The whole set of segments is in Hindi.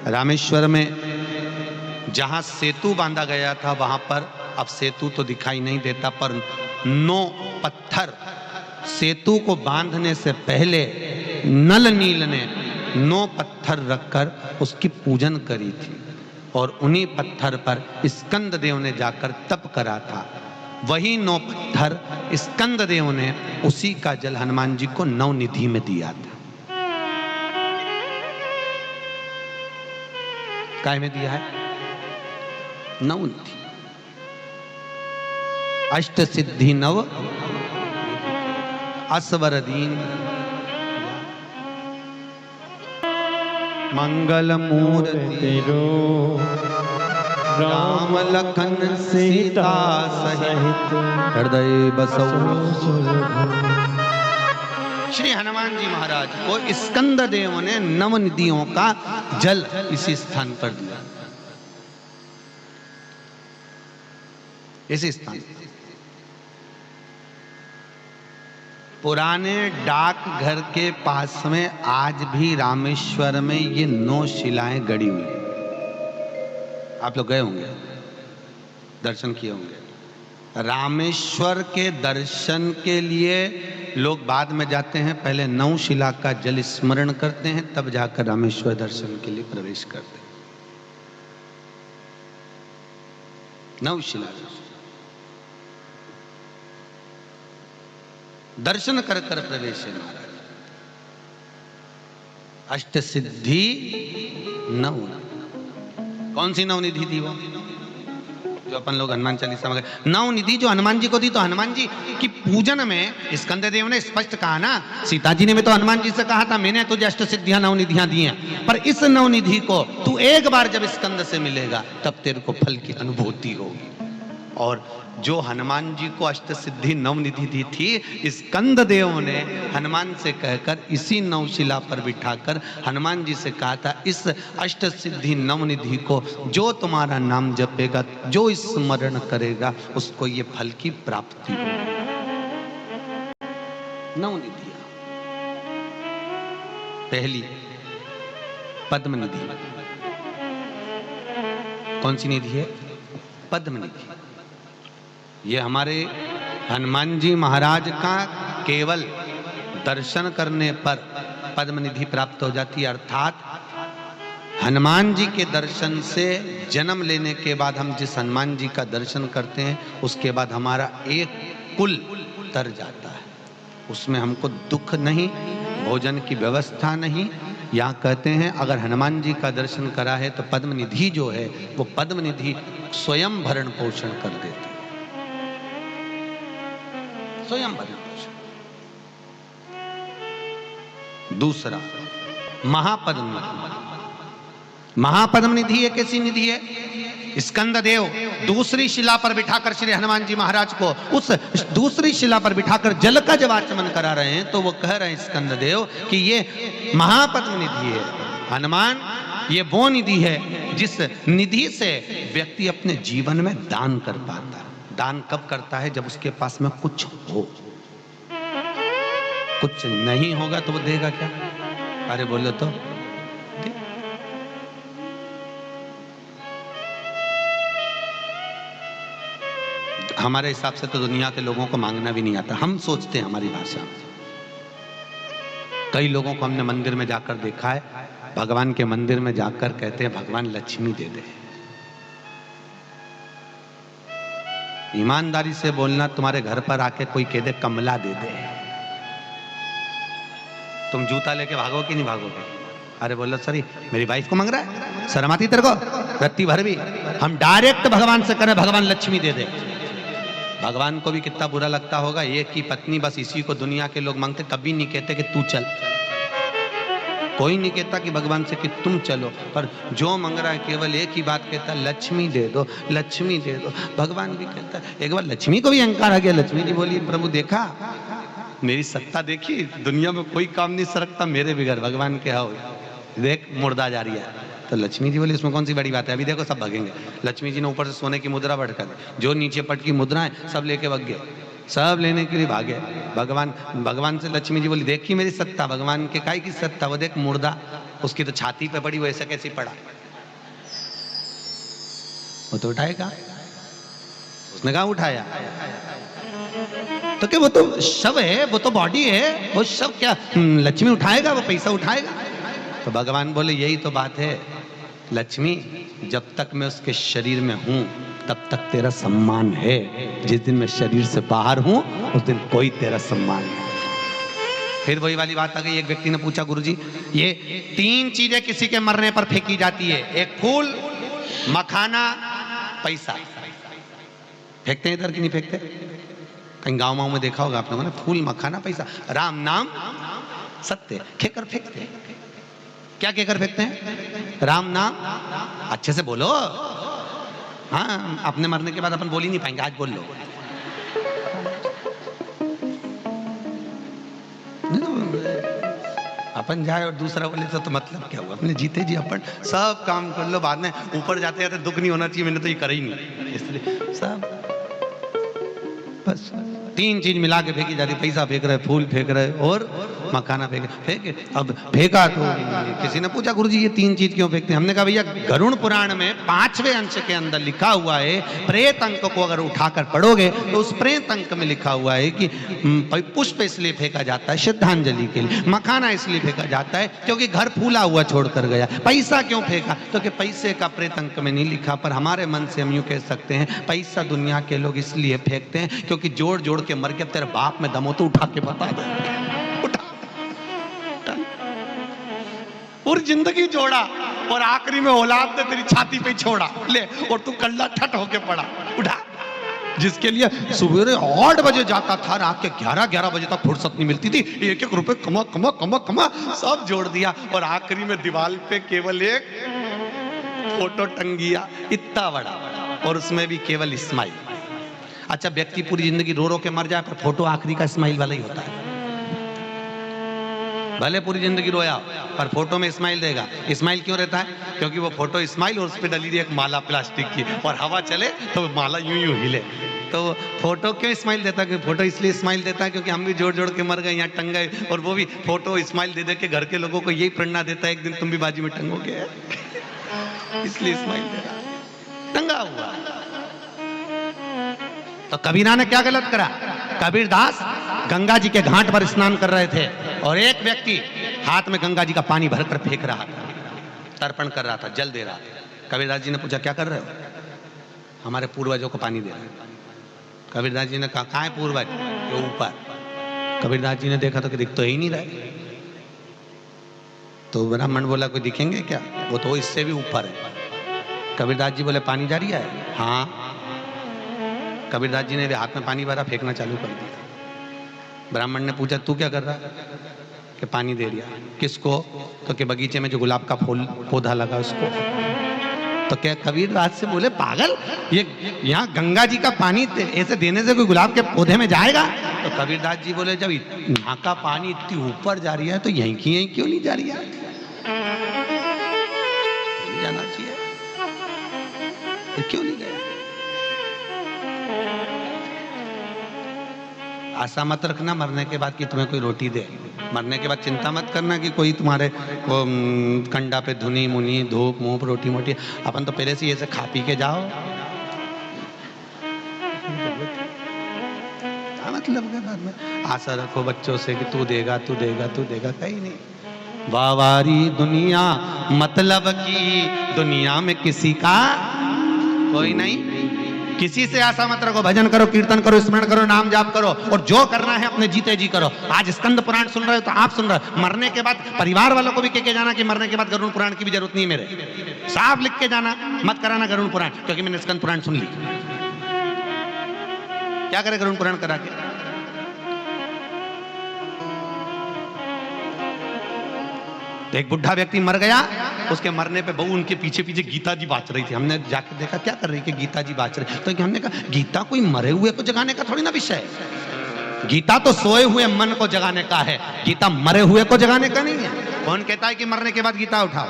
रामेश्वर में जहां सेतु बांधा गया था वहां पर अब सेतु तो दिखाई नहीं देता, पर 9 पत्थर सेतु को बांधने से पहले नल नील ने 9 पत्थर रखकर उसकी पूजन करी थी और उन्हीं पत्थर पर स्कंद देव ने जाकर तप करा था। वही 9 पत्थर स्कंद देव ने उसी का जल हनुमान जी को नवनिधि में दिया था। काय में दिया है? नवनिधि। अष्ट सिद्धि नव असवर दीन मंगल मूर्ति राम लखन सीता सहित हृदय बसौ। श्री हनुमान जी महाराज को स्कंद देव ने नवनिधियों का जल इसी स्थान पर दिया, इसी स्थान। पुराने डाक घर के पास में आज भी रामेश्वर में ये 9 शिलाएं गड़ी हुई हैं। आप लोग गए होंगे, दर्शन किए होंगे। रामेश्वर के दर्शन के लिए लोग बाद में जाते हैं, पहले 9 शिला का जल स्मरण करते हैं, तब जाकर रामेश्वर दर्शन के लिए प्रवेश करते हैं। 9 शिला दर्शन कर कर प्रवेश है महाराज। अष्ट सिद्धि नव। कौन सी नवनिधि थी वो जो अपन लोग हनुमान चालीसा में गए? नवनिधि जो हनुमान जी को दी, तो हनुमान जी की पूजन में स्कंद देव ने स्पष्ट कहा ना, सीता जी ने भी तो हनुमान जी से कहा था मैंने तुझे अष्ट सिद्धियां नवनिधियां दी हैं, पर इस नवनिधि को तू एक बार जब स्कंद से मिलेगा तब तेरे को फल की अनुभूति होगी। और जो हनुमान जी को अष्ट सिद्धि नवनिधि दी थी, स्कंद देव ने हनुमान से कहकर इसी नवशिला पर बिठाकर हनुमान जी से कहा था, इस अष्ट सिद्धि नवनिधि को जो तुम्हारा नाम जपेगा, जो स्मरण करेगा, उसको ये फल की प्राप्ति होगी। नवनिधियां। पहली पद्म निधि। कौन सी निधि है? पद्म निधि। ये हमारे हनुमान जी महाराज का केवल दर्शन करने पर पद्म निधि प्राप्त हो जाती है, अर्थात हनुमान जी के दर्शन से जन्म लेने के बाद हम जिस हनुमान जी का दर्शन करते हैं उसके बाद हमारा एक कुल तर जाता है, उसमें हमको दुख नहीं, भोजन की व्यवस्था नहीं। यहाँ कहते हैं अगर हनुमान जी का दर्शन करा है तो पद्म निधि जो है वो पद्म निधि स्वयं भरण पोषण कर देते, स्वयं भरण पोषण। दूसरा महापद्म निधि। महापद्म निधि एक ऐसी निधि है, स्कंद देव दूसरी शिला पर बिठाकर श्री हनुमान जी महाराज को उस दूसरी शिला पर बिठाकर जल का जब आचमन करा रहे हैं तो वो कह रहे हैं स्कंद देव कि ये महापद्म निधि है। हनुमान, ये वो निधि है जिस निधि से व्यक्ति अपने जीवन में दान कर पाता है। दान कब करता है? जब उसके पास में कुछ हो। कुछ नहीं होगा तो वो देगा क्या? अरे बोलो तो। हमारे हिसाब से तो दुनिया के लोगों को मांगना भी नहीं आता, हम सोचते हैं हमारी भाषा में। कई लोगों को हमने मंदिर में जाकर देखा है, भगवान के मंदिर में जाकर कहते हैं भगवान लक्ष्मी दे दे। ईमानदारी से बोलना, तुम्हारे घर पर आके कोई कह दे कमला दे दे, तुम जूता लेके भागो कि नहीं भागोगे? अरे बोलो सर मेरी वाइफ को मांग रहा है, शर्म आती तेरे को? रत्ती भर भी हम डायरेक्ट भगवान से करें भगवान लक्ष्मी दे दे। भगवान को भी कितना बुरा लगता होगा, एक ही पत्नी बस इसी को दुनिया के लोग मांगते, कभी नहीं कहते कि तू चल। कोई नहीं कहता कि भगवान से कि तुम चलो, पर जो मांग रहा है केवल एक ही बात कहता है, लक्ष्मी दे दो, लक्ष्मी दे दो। भगवान भी कहता है, एक बार लक्ष्मी को भी अहंकार आ गया। लक्ष्मी जी बोली प्रभु देखा मेरी सत्ता देखी, दुनिया में कोई काम नहीं सरकता मेरे बिगड़, भगवान के आओ देख मुर्दा जा रही है। तो लक्ष्मी जी बोली इसमें कौन सी बड़ी बात है, अभी देखो सब भगेंगे। लक्ष्मी जी ने ऊपर से सोने की मुद्रा बढ़कर, जो नीचे पट की मुद्रा है सब लेके भग गए। सब लेने के लिए भागे। भगवान से लक्ष्मी जी बोली, देखी मेरी सत्ता। भगवान के काय की सत्ता, वो देख मुर्दा, उसकी तो छाती पे पड़ी, वो ऐसे कैसे पड़ा, वो तो उठाएगा। उसने कहा उठाया, तो क्या वो तो शव है, वो तो बॉडी है, वो शव क्या लक्ष्मी उठाएगा, वो पैसा उठाएगा? तो भगवान बोले यही तो बात है लक्ष्मी, जब तक मैं उसके शरीर में हूं तब तक तेरा सम्मान है, जिस दिन मैं शरीर से बाहर हूं उस दिन कोई तेरा सम्मान नहीं। फिर वही वाली बात आ गई। एक व्यक्ति ने पूछा, गुरुजी ये 3 चीजें किसी के मरने पर फेंकी जाती है, एक फूल, मखाना, पैसा, फेंकते हैं इधर की नहीं फेंकते? कहीं गाँव में देखा होगा आपने, फूल, मखाना, पैसा, राम नाम सत्य, खेकर फेंकते हैं। क्या कहकर फेंकते हैं? राम नाम। अच्छे से बोलो, हाँ अपने मरने के बाद अपन बोल ही नहीं पाएंगे, आज बोल लो। अपन जाए और दूसरा बोले तो मतलब क्या हुआ? अपने जीते जी अपन सब काम कर लो, बाद में ऊपर जाते जाते दुख नहीं होना चाहिए, मैंने तो ये करा ही नहीं, इसलिए सब बस 3 चीज मिला के फेंकी जाती, पैसा फेंक रहे, फूल फेंक रहे और मखाना फेंके। अब फेंका तो किसी ने पूछा, गुरुजी ये 3 चीज क्यों फेंकते हैं? हमने कहा भैया गरुड़ पुराण में 5वें अंश के अंदर लिखा हुआ है, प्रेत अंक को अगर उठाकर पढ़ोगे तो उस प्रेत अंक में लिखा हुआ है कि पुष्प इसलिए फेंका जाता है श्रद्धांजलि के लिए, मखाना इसलिए फेंका जाता है क्योंकि घर फूला हुआ छोड़कर गया। पैसा क्यों फेंका? क्योंकि पैसे का प्रेत अंक में नहीं लिखा, पर हमारे मन से हम यूं कह सकते हैं पैसा दुनिया के लोग इसलिए फेंकते हैं क्योंकि जोड़ जोड़ के मर के तेरे बाप में दम हो तो उठा के बता दे, पूरी जिंदगी जोड़ा और आखिरी में औलाद ने तेरी छाती पे छोड़ा ले, और तू कल्ला ठट होके पड़ा, उठा। जिसके लिए सुबह 8 बजे जाता था, रात के 11 बजे तक फुर्सत नहीं मिलती थी, 1-1 रुपए कमा कमा कमा कमा सब जोड़ दिया, और आखिरी में दीवार पे केवल एक फोटो टंगिया इतना बड़ा, और उसमें भी केवल स्माइल। अच्छा, व्यक्ति पूरी जिंदगी रो रो के मर जाए पर फोटो आखिरी का स्माइल वाला ही होता है। भले पूरी जिंदगी रोया पर फोटो में स्माइल देगा। स्माइल क्यों रहता है? क्योंकि वो फोटो स्माइल और उस पर डली एक माला प्लास्टिक की, और हवा चले तो माला यूं यूं हिले। तो फोटो क्यों स्माइल देता है? फोटो इसलिए स्माइल देता है क्योंकि हम भी जोड़ जोड़ के मर गए, यहाँ टंग गए, और वो भी फोटो स्माइल दे दे के घर के लोगों को यही प्रेरणा देता है एक दिन तुम भी बाजी में टंगोगे, इसलिए स्माइल दे रहा, टंगा हुआ। तो कबीरा ने क्या गलत करा? कबीरदास गंगा जी के घाट पर स्नान कर रहे थे और एक व्यक्ति हाथ में गंगा जी का पानी भरकर फेंक रहा था, तर्पण कर रहा था, जल दे रहा था। कबीरदास जी ने पूछा, क्या कर रहे हो? हमारे पूर्वजों को पानी दे रहे हैं। कबीरदास जी ने कहा, कहाँ है पूर्वज? ये ऊपर। कबीरदास जी ने देखा तो कि दिख तो ही नहीं रहे। तो ब्राह्मण बोला, कोई दिखेंगे क्या? वो तो इससे भी ऊपर है। कबीरदास जी बोले, पानी जारी है? हाँ। कबीरदास जी ने हाथ में पानी भरा, फेंकना चालू कर दिया। ब्राह्मण ने पूछा, तू क्या कर रहा? कि पानी दे दिया। किसको? तो कि बगीचे में जो गुलाब का फूल पौधा लगा उसको। तो क्या कबीरदास से बोले, पागल, ये यहाँ गंगा जी का पानी ऐसे देने से कोई गुलाब के पौधे में जाएगा? तो कबीरदास जी बोले, जब यहाँ का पानी इतनी ऊपर जा रही है तो यहीं की यहीं क्यों नहीं जा रही है? जाना चाहिए, क्यों नहीं गया? आशा मत रखना मरने के बाद कि तुम्हें कोई रोटी दे। मरने के बाद चिंता मत करना कि कोई तुम्हारे वो कंडा पे धुनी मुनी धूप मूप रोटी मोटी। अपन तो पहले से ऐसे खा पी के जाओ, क्या मतलब है बाद में आशा रखो बच्चों से कि तू देगा तू देगा तू देगा, कहीं नहीं। वावारी दुनिया मतलब की दुनिया में किसी का कोई नहीं। किसी से आशा मत रखो, भजन करो, कीर्तन करो, स्मरण करो, नाम जाप करो, और जो करना है अपने जीते जी करो। आज स्कंद पुराण सुन रहे हो तो आप सुन रहे हो, मरने के बाद परिवार वालों को भी कह के जाना कि मरने के बाद गरुड़ पुराण की भी जरूरत नहीं है मेरे। साफ लिख के जाना, मत कराना गरुड़ पुराण, क्योंकि मैंने स्कंद पुराण सुन ली। क्या करे गरुड़ पुराण करा के? तो एक बुढ़ा व्यक्ति मर गया, उसके मरने पे बहू उनके पीछे पीछे गीता जी बाँच रही थी। हमने जाके देखा क्या कर रही है कि गीता जी बाँच रही। तो हमने कहा गीता कोई मरे हुए को जगाने का थोड़ी ना विषय है, गीता तो सोए हुए मन को जगाने का है, गीता मरे हुए को जगाने का नहीं है। कौन कहता है कि मरने के बाद गीता उठाओ?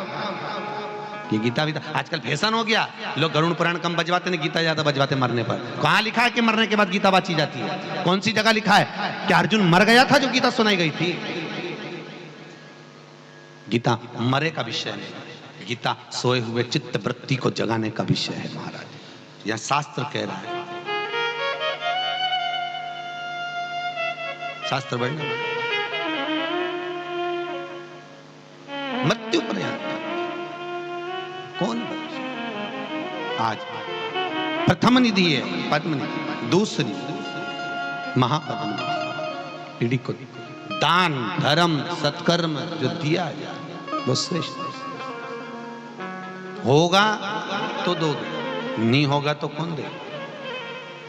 कि गीता भी आजकल फैशन हो गया, लोग गरुड़ पुराण कम बजवाते हैं, गीता ज्यादा बजवाते मरने पर। कहां लिखा है कि मरने के बाद गीता बाची जाती है? कौन सी जगह लिखा है? क्या अर्जुन मर गया था जो गीता सुनाई गई थी? गीता मरे का विषय नहीं, गीता सोए हुए चित्त वृत्ति को जगाने का विषय है महाराज। यह शास्त्र कह रहा है, शास्त्र बढ़ना मृत्यु पर्यंत कौन बोल। आज प्रथम निधि है पद्म निधि, दूसरी महापद्म निधि। पीढ़ी को दान धर्म सत्कर्म जो दिया जाए वो श्रेष्ठ होगा तो दोगे, नहीं होगा तो कौन दे।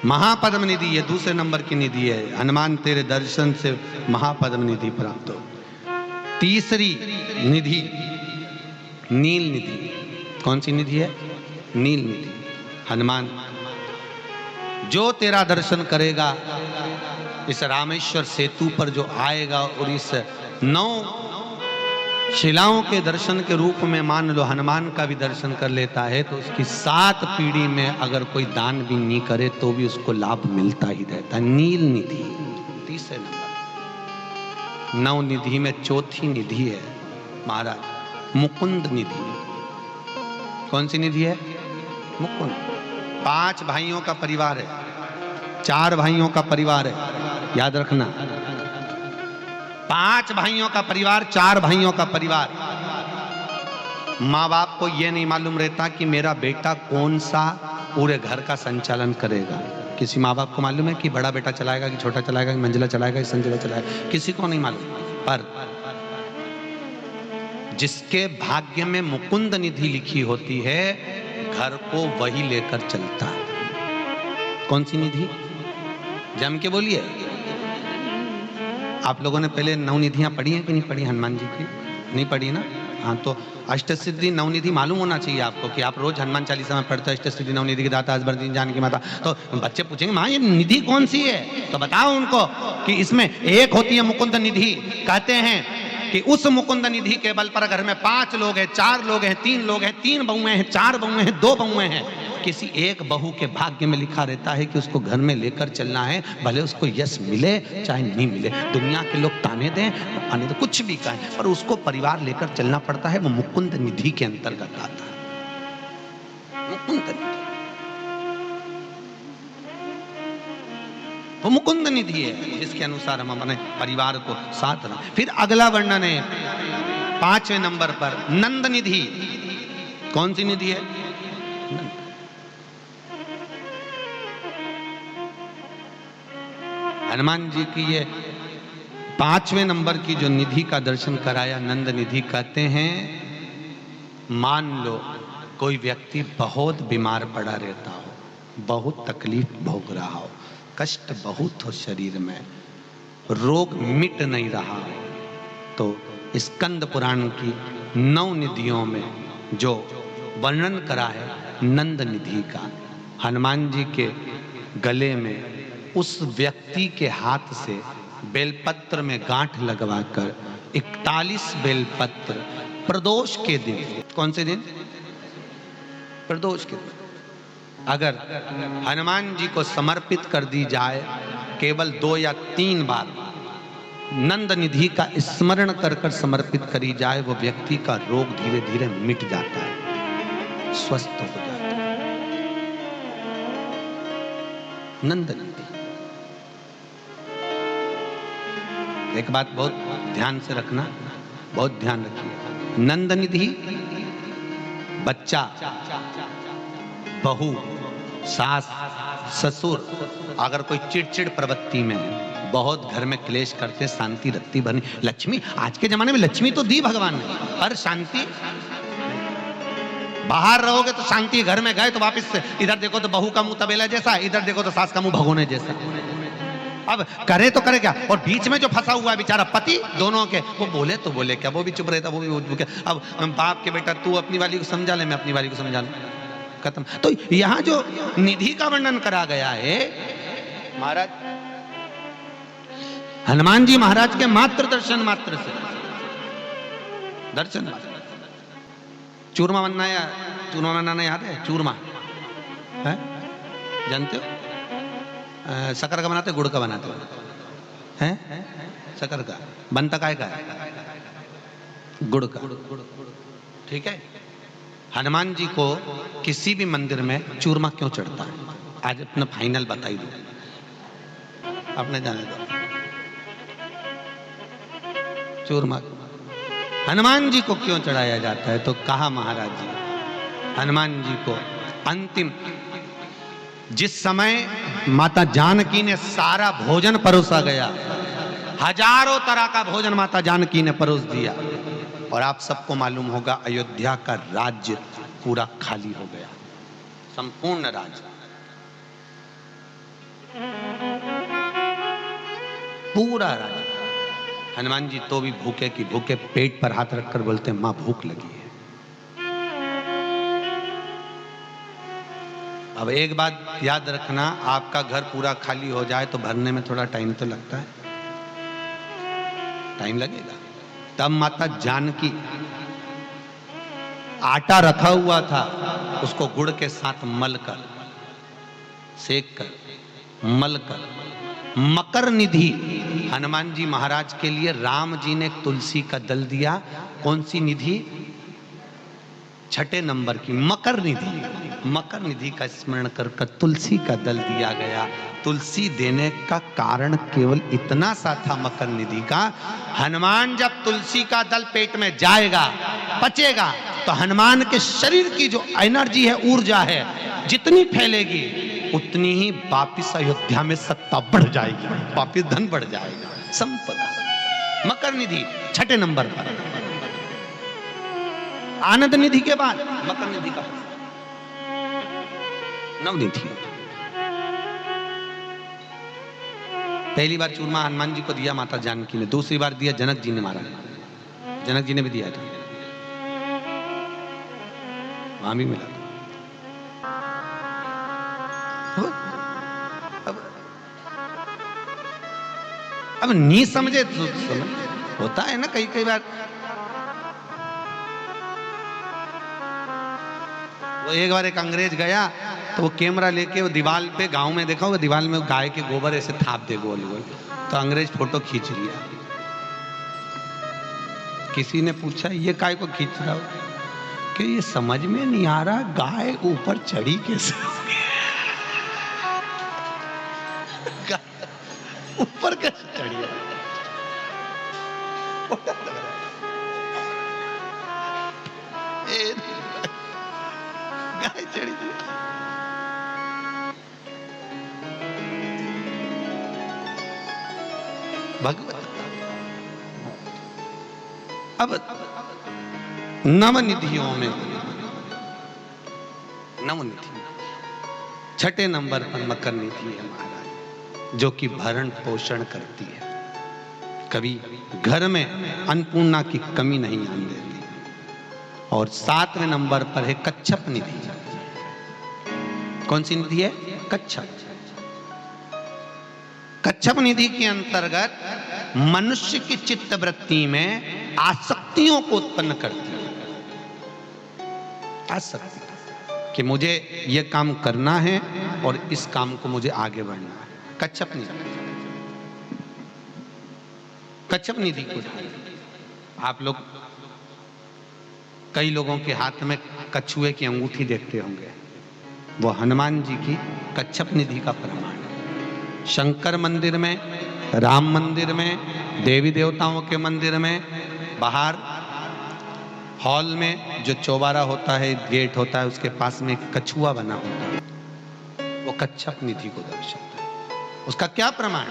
महापद्म निधि ये दूसरे नंबर की निधि है। हनुमान तेरे दर्शन से महापद्म निधि प्राप्त हो। तीसरी निधि नील निधि। कौन सी निधि है? नील निधि। हनुमान जो तेरा दर्शन करेगा, इस रामेश्वर सेतु पर जो आएगा और इस 9 शिलाओं के दर्शन के रूप में मान लो हनुमान का भी दर्शन कर लेता है, तो उसकी 7 पीढ़ी में अगर कोई दान भी नहीं करे तो भी उसको लाभ मिलता ही रहता है। नील निधि तीसरे नंबर। 9 निधि में चौथी निधि है महाराज मुकुंद निधि। कौन सी निधि है? मुकुंद। 5 भाइयों का परिवार है, 4 भाइयों का परिवार है, याद रखना। 5 भाइयों का परिवार, 4 भाइयों का परिवार। माँ बाप को यह नहीं मालूम रहता कि मेरा बेटा कौन सा पूरे घर का संचालन करेगा। किसी माँ बाप को मालूम है कि बड़ा बेटा चलाएगा कि छोटा चलाएगा कि मंजिला चलाएगा कि संजिला चलाएगा? किसी को नहीं मालूम। पर जिसके भाग्य में मुकुंद निधि लिखी होती है, घर को वही लेकर चलता है। कौन सी निधि? जम के बोलिए। आप लोगों ने पहले 9 निधियां पढ़ी हैं कि नहीं पढ़ी हनुमान जी की? नहीं पढ़ी ना? हाँ, तो अष्टसिद्धि 9 निधि मालूम होना चाहिए आपको कि आप रोज हनुमान चालीसा में पढ़ते हो अष्टसिद्धि 9 निधि के दाता असबर जान की माता। तो बच्चे पूछेंगे माँ ये निधि कौन सी है? तो बताओ उनको कि इसमें एक होती है मुकुंद निधि। कहते हैं कि उस मुकुंद निधि के बल पर घर में 5 लोग हैं, 4 लोग हैं, 3 लोग हैं, 3 बहुएं हैं, 4 बहुएं हैं, 2 बहुएं हैं, किसी एक बहू के भाग्य में लिखा रहता है कि उसको घर में लेकर चलना है, भले उसको यश मिले चाहे नहीं मिले। दुनिया के लोग ताने दें तो कुछ भी कहें, पर उसको परिवार लेकर चलना पड़ता है। वो मुकुंद निधि के अंतर्गत आता है। मुकुंद निधि वो मुकुंद निधि है जिसके अनुसार हम अपने परिवार को साथ रखें। फिर अगला वर्णन है 5वें नंबर पर नंद निधि। कौन सी निधि है? हनुमान जी की ये 5वें नंबर की जो निधि का दर्शन कराया नंद निधि। कहते हैं मान लो कोई व्यक्ति बहुत बीमार पड़ा रहता हो, बहुत तकलीफ भोग रहा हो, कष्ट बहुत हो शरीर में, रोग मिट नहीं रहा हो, तो स्कंद पुराण की 9 निधियों में जो वर्णन करा है नंद निधि का, हनुमान जी के गले में उस व्यक्ति के हाथ से बेलपत्र में गांठ लगवाकर 41 बेलपत्र प्रदोष के दिन, कौन से दिन? प्रदोष के दिन, अगर हनुमान जी को समर्पित कर दी जाए, केवल 2 या 3 बार नंद निधि का स्मरण कर कर समर्पित करी जाए, वो व्यक्ति का रोग धीरे धीरे मिट जाता है, स्वस्थ हो जाता है। नंद निधि। एक बात बहुत ध्यान से रखना, बहुत ध्यान रखिए। नंद निधि बच्चा, बहू, सास, ससुर अगर कोई चिड़चिड़ प्रवृत्ति में है, बहुत घर में क्लेश करते, शांति रखती बनी लक्ष्मी। आज के जमाने में लक्ष्मी तो दी भगवान ने, पर शांति, बाहर रहोगे तो शांति, घर में गए तो वापस इधर देखो तो बहू का मुंह तबेला जैसा, इधर देखो तो सास का मुंह भगोने जैसा। अब करे तो करे क्या? और बीच में जो फंसा हुआ है बेचारा पति, दोनों के, वो बोले तो बोले क्या, वो भी चुप रहता, वो भी क्या। अब बाप के बेटा तू अपनी वाली को समझा ले, मैं अपनी वाली को समझा लूं, खत्म। तो यहां जो निधि का वर्णन करा गया है महाराज, हनुमान जी महाराज के मात्र दर्शन मात्र से, दर्शन चूरमा बनना या चूरमा बनाना याद है? चूरमा है, जानते हो? शक्कर का बनाते, गुड़ का बनाते हो? हैं? शक्कर का बनता काय का है? गुड़ का। ठीक है। हनुमान जी को किसी भी मंदिर में चूरमा क्यों चढ़ता है? आज अपना फाइनल बताई दो, आपने जाने दो। चूरमा हनुमान जी को क्यों चढ़ाया जाता है? तो कहा महाराज जी, हनुमान जी को अंतिम जिस समय माता जानकी ने सारा भोजन परोसा गया, हजारों तरह का भोजन माता जानकी ने परोस दिया, और आप सबको मालूम होगा अयोध्या का राज्य पूरा खाली हो गया, संपूर्ण राज्य, पूरा राज्य। हनुमान जी तो भी भूखे की भूखे पेट पर हाथ रखकर बोलते हैं, मां भूख लगी है। अब एक बात याद रखना, आपका घर पूरा खाली हो जाए तो भरने में थोड़ा टाइम तो लगता है, टाइम लगेगा। तब माता जानकी आटा रखा हुआ था, उसको गुड़ के साथ मलकर, सेक कर, मलकर, मकर निधि हनुमान जी महाराज के लिए राम जी ने तुलसी का दल दिया। कौन सी निधि? छठे नंबर की मकर निधि। मकर निधि का स्मरण कर तुलसी का दल दिया गया। तुलसी देने का कारण केवल इतना सा था मकर निधि का, हनुमान जब तुलसी का दल पेट में जाएगा, पचेगा, तो हनुमान के शरीर की जो एनर्जी है, ऊर्जा है, जितनी फैलेगी उतनी ही वापिस अयोध्या में सत्ता बढ़ जाएगी, वापिस धन बढ़ जाएगा, संपदा। मकर निधि छठे नंबर पर, आनंद निधि के बाद मकर निधि का नवनिधि। पहली बार चूरमा हनुमान जी को दिया माता जानकी ने, दूसरी बार दिया जनक जी ने, मारा जनक जी ने भी दिया था, वहां भी मिला था। अब नहीं समझे तो समझ होता है ना, कई बार वो एक बार एक अंग्रेज गया तो वो कैमरा लेके वो दीवार पे, गांव में देखा होगा दीवार में गाय के गोबर ऐसे थाप दे गोल गोल, तो अंग्रेज फोटो खींच लिया। किसी ने पूछा ये काय को खींच रहा हो? कि ये समझ में नहीं आ रहा गाय ऊपर चढ़ी कैसे, ऊपर कैसे चढ़ी है? गाय चढ़ी थी। भगवत अब नवनिधियों में नवनिधि छठे नंबर पर मकर निधि है महाराज, जो कि भरण पोषण करती है, कभी घर में अन्नपूर्णा की कमी नहीं आने देती। और 7वें नंबर पर है कच्छप निधि। कौन सी निधि है? कच्छप। कच्छप निधि के अंतर्गत मनुष्य की चित्त वृत्ति में आसक्तियों को उत्पन्न करती है। आसक्ति कि मुझे यह काम करना है और इस काम को मुझे आगे बढ़ना है। कच्छप निधि, कच्छप निधि को आप लोग कई लोगों के हाथ में कछुए की अंगूठी देखते होंगे, वो हनुमान जी की कच्छप निधि का प्रमाण है। शंकर मंदिर में, राम मंदिर में, देवी देवताओं के मंदिर में, बाहर हॉल में जो चौबारा होता है, गेट होता है, उसके पास में एक कछुआ बना होता है, वो कच्छप निधि को दर्शाता है। उसका क्या प्रमाण?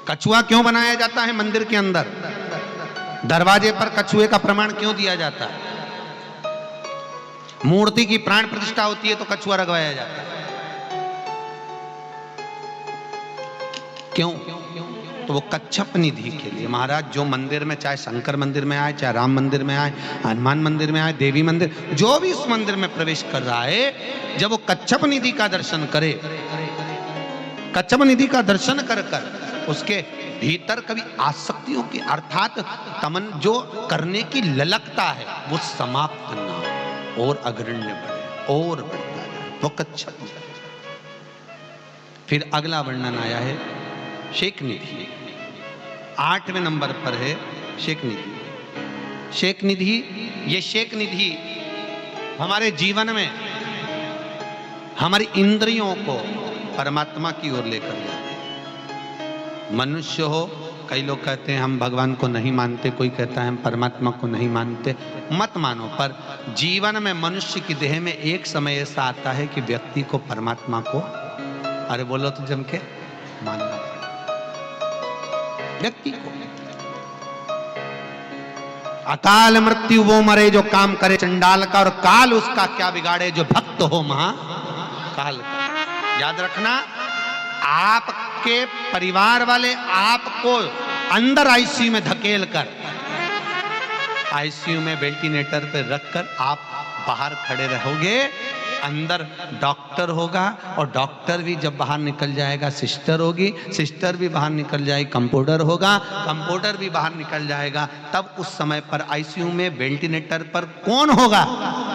कछुआ क्यों बनाया जाता है मंदिर के अंदर? दरवाजे पर कछुए का प्रमाण क्यों दिया जाता है? मूर्ति की प्राण प्रतिष्ठा होती है तो कछुआ रखवाया जाता है। क्यों? तो वो कच्छप निधि के लिए महाराज, जो मंदिर में, चाहे शंकर मंदिर में आए, चाहे राम मंदिर में आए, हनुमान मंदिर में आए, देवी मंदिर, जो भी उस मंदिर में प्रवेश कर रहा है, जब वो कच्छप निधि का दर्शन करे, कच्छप निधि का दर्शन कर कर उसके भीतर कभी आसक्तियों की अर्थात तमन जो करने की ललकता है वो समाप्त ना हो और अग्रण्य बढ़े और बढ़ता जाए, वो कच्छत जाए। फिर अगला वर्णन आया है शेख निधि, 8वें नंबर पर है शेख निधि। शेख निधि, ये शेख निधि हमारे जीवन में हमारी इंद्रियों को परमात्मा की ओर लेकर जाते हैं। मनुष्य हो, कई लोग कहते हैं हम भगवान को नहीं मानते, कोई कहता है हम परमात्मा को नहीं मानते, मत मानो, पर जीवन में मनुष्य की देह में एक समय ऐसा आता है कि व्यक्ति को परमात्मा को, अरे बोलो तो जम के, मानना पड़े व्यक्ति को। अकाल मृत्यु वो मरे जो काम करे चंडाल का, और काल उसका क्या बिगाड़े जो भक्त हो महाकाल का। याद रखना, आपके परिवार वाले आपको अंदर आईसीयू में धकेल कर, आईसीयू में वेंटिलेटर पे रखकर आप बाहर खड़े रहोगे, अंदर डॉक्टर होगा, और डॉक्टर भी जब बाहर निकल जाएगा सिस्टर होगी, सिस्टर भी बाहर निकल जाएगी कंपाउंडर होगा, कंपाउंडर भी बाहर निकल जाएगा। तब उस समय पर आईसीयू में वेंटिलेटर पर कौन होगा?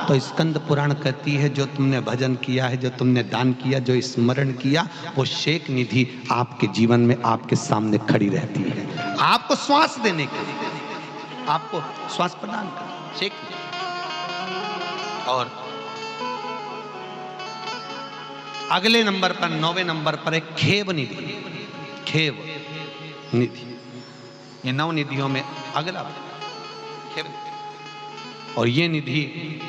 तो स्कंद पुराण कहती है जो तुमने भजन किया है, जो तुमने दान किया, जो स्मरण किया, वो शेख निधि आपके जीवन में आपके सामने खड़ी रहती है, आपको श्वास देने के लिए, आपको श्वास प्रदान कर शेख निधि। और अगले नंबर पर 9वें नंबर पर एक खेव निधि, खेव निधि, ये 9 निधियों में अगला खेव निधि। और ये निधि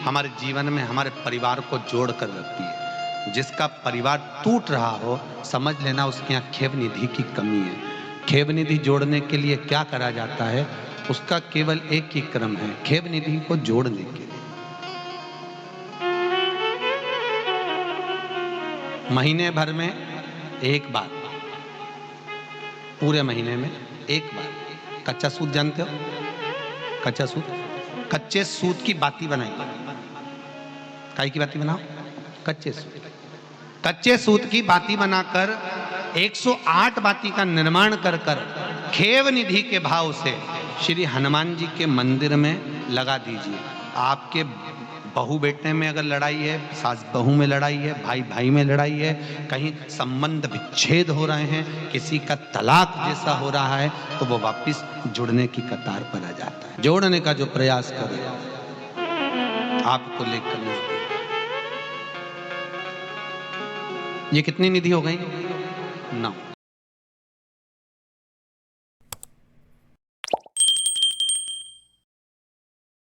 हमारे जीवन में हमारे परिवार को जोड़ कर रखती है। जिसका परिवार टूट रहा हो, समझ लेना उसके यहाँ खेव निधि की कमी है। खेव निधि जोड़ने के लिए क्या करा जाता है? उसका केवल एक ही क्रम है, खेव निधि को जोड़ने के लिए महीने भर में एक बार, पूरे महीने में एक बार कच्चा सूत, जानते हो कच्चा सूत? कच्चे सूत की बाती बनाई, काई की बाती बनाओ? कच्चे सूत, कच्चे सूत की बाती बनाकर 108 बाती का निर्माण कर कर खेव निधि के भाव से श्री हनुमान जी के मंदिर में लगा दीजिए। आपके बहू बेटे में अगर लड़ाई है, सास बहू में लड़ाई है, भाई भाई में लड़ाई है, कहीं संबंध विच्छेद हो रहे हैं, किसी का तलाक जैसा हो रहा है, तो वो वापस जुड़ने की कतार पर आ जाता है। जोड़ने का जो प्रयास करे आपको लेकर ये कितनी निधि हो गई? 9।